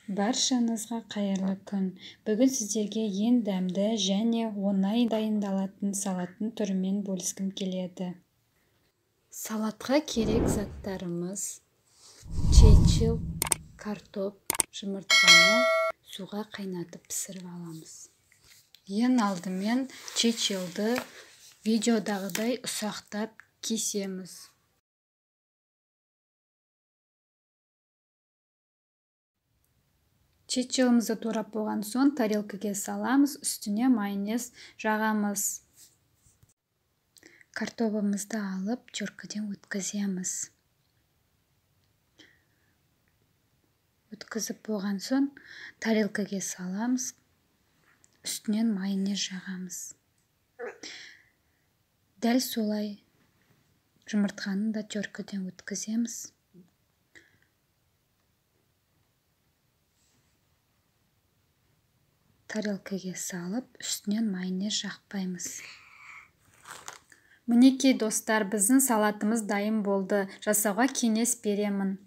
Баршаңызға қайырлы күн. Бүгін сіздерге ең дәмді және оңай дайындалатын салаттың түрімен бөліскім келеді. Салатқа керек заттарымыз: чечил, картоп, жұмыртқаны суға қайнатып пісіріп аламыз. Ең алдымен чечилді видеодағыдай ұсақтап кесеміз. Чечилімізді турап болған соң тарелкаға саламыз, үстіне майонез жағамыз. Картопымызды алып теркіден өткіземіз. Өткізіп болған соң тарелкаға саламыз, үстінен майонез жағамыз. Дәл солай жұмыртқаны да теркіден өткіземіз. Тарелкаға салып, үстінен майонез жақпаймыз. Мінекей достар, біздің салатымыз дайын болды. Жасауға кеңес беремін.